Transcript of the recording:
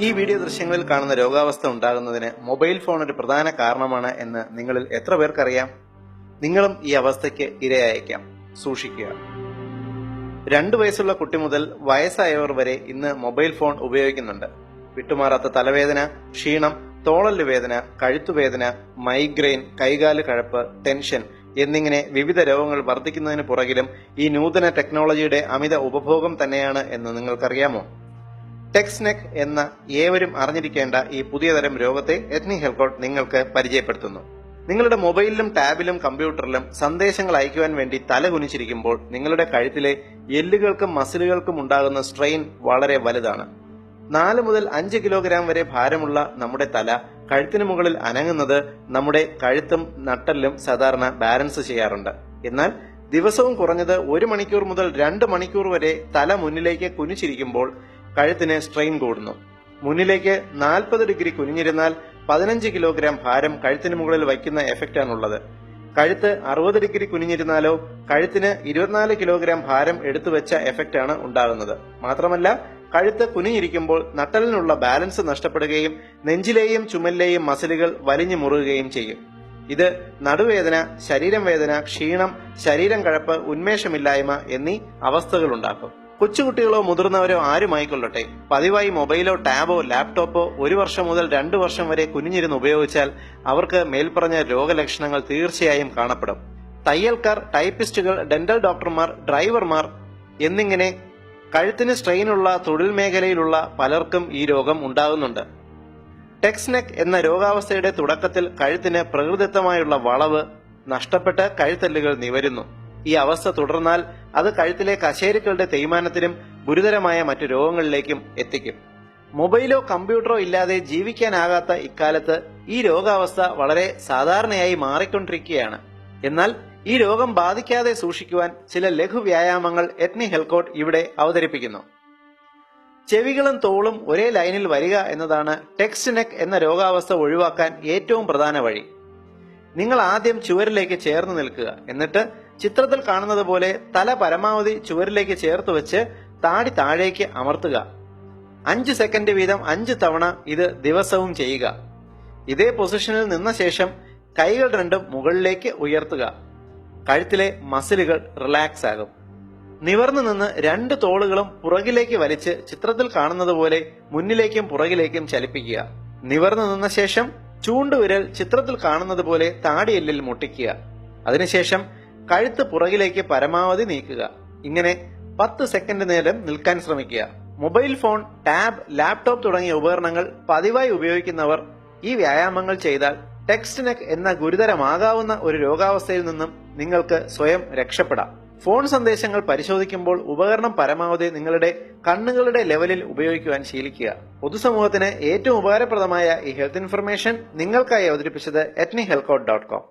ഈ വീഡിയോ ദൃശ്യങ്ങളിൽ കാണുന്ന രോഗാവസ്ഥ ഉണ്ടാകുന്നതിന് മൊബൈൽ ഫോൺ ഒരു പ്രധാന കാരണമാണ് എന്ന് നിങ്ങളിൽ എത്ര പേർക്കറിയാം? നിങ്ങളും ഈ അവസ്ഥയ്ക്ക് ഇരയായേക്കാം. സൂക്ഷിക്കുക. 2 വയസ്സുള്ള കുട്ടി മുതൽ വയസ്സായവർ വരെ ഇന്ന് മൊബൈൽ ഫോൺ ഉപയോഗിക്കുന്നുണ്ട്. വിട്ടുമാറാത്ത തലവേദന, ക്ഷീണം, തോളല് വേദന, കഴുത്തുവേദന, മൈഗ്രെയിൻ, കൈകാല് കഴപ്പ്, ടെൻഷൻ എന്നിങ്ങനെ വിവിധ രോഗങ്ങൾ വർദ്ധിക്കുന്നതിന് പുറകിലും ഈ നൂതന ടെക്നോളജിയുടെ അമിത ഉപഭോഗം തന്നെയാണ് എന്ന് നിങ്ങൾക്കറിയാമോ? ടെക്സ്നെക് എന്ന ഏവരും അറിഞ്ഞിരിക്കേണ്ട ഈ പുതിയ തരം രോഗത്തെ എത്നി ഹെൽത്ത് നിങ്ങൾക്ക് പരിചയപ്പെടുത്തുന്നു. നിങ്ങളുടെ മൊബൈലിലും ടാബിലും കമ്പ്യൂട്ടറിലും സന്ദേശങ്ങൾ അയക്കുവാൻ വേണ്ടി തല കുനിച്ചിരിക്കുമ്പോൾ നിങ്ങളുടെ കഴുത്തിലെ എല്ലുകൾക്കും മസിലുകൾക്കും ഉണ്ടാകുന്ന സ്ട്രെയിൻ വളരെ വലുതാണ്. 4 മുതൽ 5 കിലോഗ്രാം വരെ ഭാരമുള്ള നമ്മുടെ തല കഴുത്തിന് മുകളിൽ അനങ്ങുന്നത് നമ്മുടെ കഴുത്തും നട്ടെല്ലും സാധാരണ ബാലൻസ് ചെയ്യാറുണ്ട്. എന്നാൽ ദിവസവും കുറഞ്ഞത് 1 മണിക്കൂർ മുതൽ 2 മണിക്കൂർ വരെ തല മുന്നിലേക്ക് കുനിച്ചിരിക്കുമ്പോൾ കഴുത്തിന് സ്ട്രെയിൻ കൂടുന്നു. മുന്നിലേക്ക് 40 ഡിഗ്രി കുനിഞ്ഞിരുന്നാൽ 15 കിലോഗ്രാം ഭാരം കഴുത്തിന് മുകളിൽ വയ്ക്കുന്ന എഫക്റ്റാണുള്ളത്. കഴുത്ത് 60 ഡിഗ്രി കുനിഞ്ഞിരുന്നാലോ കഴുത്തിന് 24 കിലോഗ്രാം ഭാരം എടുത്തുവെച്ച എഫക്റ്റാണ് ഉണ്ടാകുന്നത്. മാത്രമല്ല, കഴുത്ത് കുനിഞ്ഞിരിക്കുമ്പോൾ നട്ടലിനുള്ള ബാലൻസ് നഷ്ടപ്പെടുകയും നെഞ്ചിലെയും ചുമലിലെയും മസിലുകൾ വലിഞ്ഞു മുറുകുകയും ചെയ്യും. ഇത് നടുവേദന, ശരീരം വേദന, ക്ഷീണം, ശരീരം കഴപ്പ്, ഉന്മേഷമില്ലായ്മ എന്നീ അവസ്ഥകൾ ഉണ്ടാക്കും. കൊച്ചുകുട്ടികളോ മുതിർന്നവരോ ആരുമായിക്കൊള്ളട്ടെ, പതിവായി മൊബൈലോ ടാബോ ലാപ്ടോപ്പോ 1 വർഷം മുതൽ 2 വർഷം വരെ കുനിഞ്ഞിരുന്ന് ഉപയോഗിച്ചാൽ അവർക്ക് മേൽപ്പറഞ്ഞ രോഗലക്ഷണങ്ങൾ തീർച്ചയായും കാണപ്പെടും. തയ്യൽക്കാർ, ടൈപ്പിസ്റ്റുകൾ, ഡെന്റൽ ഡോക്ടർമാർ, ഡ്രൈവർമാർ എന്നിങ്ങനെ കഴുത്തിന് സ്ട്രെയിനുള്ള തൊഴിൽ മേഖലയിലുള്ള പലർക്കും ഈ രോഗം ഉണ്ടാകുന്നുണ്ട്. ടെക്സ്നെക് എന്ന രോഗാവസ്ഥയുടെ തുടക്കത്തിൽ കഴുത്തിന് പ്രകൃതിദത്തമായുള്ള വളവ് നഷ്ടപ്പെട്ട് കഴുത്തെല്ലുകൾ നിവരുന്നു. ഈ അവസ്ഥ തുടർന്നാൽ അത് കഴുത്തിലെ കശേരുക്കളുടെ തേയ്മാനത്തിനും ഗുരുതരമായ മറ്റു രോഗങ്ങളിലേക്കും എത്തിക്കും. മൊബൈലോ കമ്പ്യൂട്ടറോ ഇല്ലാതെ ജീവിക്കാനാകാത്ത ഇക്കാലത്ത് ഈ രോഗാവസ്ഥ വളരെ സാധാരണയായി മാറിക്കൊണ്ടിരിക്കുകയാണ്. എന്നാൽ ഈ രോഗം ബാധിക്കാതെ സൂക്ഷിക്കുവാൻ ചില ലഘു വ്യായാമങ്ങൾ എത്നി ഹെൽത്ത് ഇവിടെ അവതരിപ്പിക്കുന്നു. ചെവികളും തോളും ഒരേ ലൈനിൽ വരിക എന്നതാണ് ടെക്സ്നെക് എന്ന രോഗാവസ്ഥ ഒഴിവാക്കാൻ ഏറ്റവും പ്രധാന വഴി. നിങ്ങൾ ആദ്യം ചുവരിലേക്ക് ചേർന്ന് നിൽക്കുക. എന്നിട്ട് ചിത്രത്തിൽ കാണുന്നത് പോലെ തല പരമാവധി ചുവരിലേക്ക് ചേർത്ത് വെച്ച് താടി താഴേക്ക് അമർത്തുക. 5 സെക്കൻഡ് വീതം 5 തവണ ഇത് ദിവസവും ചെയ്യുക. ഇതേ പൊസിഷനിൽ നിന്ന ശേഷം കൈകൾ രണ്ടും മുകളിലേക്ക് ഉയർത്തുക. കഴുത്തിലെ മസിലുകൾ റിലാക്സ് ആകും. നിവർന്നു നിന്ന് 2 തോളുകളും പുറകിലേക്ക് വലിച്ച് ചിത്രത്തിൽ കാണുന്നത് പോലെ മുന്നിലേക്കും പുറകിലേക്കും ചലിപ്പിക്കുക. നിവർന്നു നിന്ന ശേഷം ചൂണ്ടുവിരൽ ചിത്രത്തിൽ കാണുന്നത് പോലെ താടിയെല്ലിൽ മുട്ടിക്കുക. അതിനുശേഷം കഴുത്ത് പുറകിലേക്ക് പരമാവധി നീക്കുക. ഇങ്ങനെ 10 സെക്കൻഡ് നേരം നിൽക്കാൻ ശ്രമിക്കുക. മൊബൈൽ ഫോൺ, ടാബ്, ലാപ്ടോപ്പ് തുടങ്ങിയ ഉപകരണങ്ങൾ പതിവായി ഉപയോഗിക്കുന്നവർ ഈ വ്യായാമങ്ങൾ ചെയ്താൽ ടെക്സ്നെക് എന്ന ഗുരുതരമാകാവുന്ന ഒരു രോഗാവസ്ഥയിൽ നിന്നും നിങ്ങൾക്ക് സ്വയം രക്ഷപ്പെടാം. ഫോൺ സന്ദേശങ്ങൾ പരിശോധിക്കുമ്പോൾ ഉപകരണം പരമാവധി നിങ്ങളുടെ കണ്ണുകളുടെ ലെവലിൽ ഉപയോഗിക്കുവാൻ ശീലിക്കുക. പൊതുസമൂഹത്തിന് ഏറ്റവും ഉപകാരപ്രദമായ ഈ ഹെൽത്ത് ഇൻഫർമേഷൻ നിങ്ങൾക്കായി അവതരിപ്പിച്ചത് etnihealthcode.com.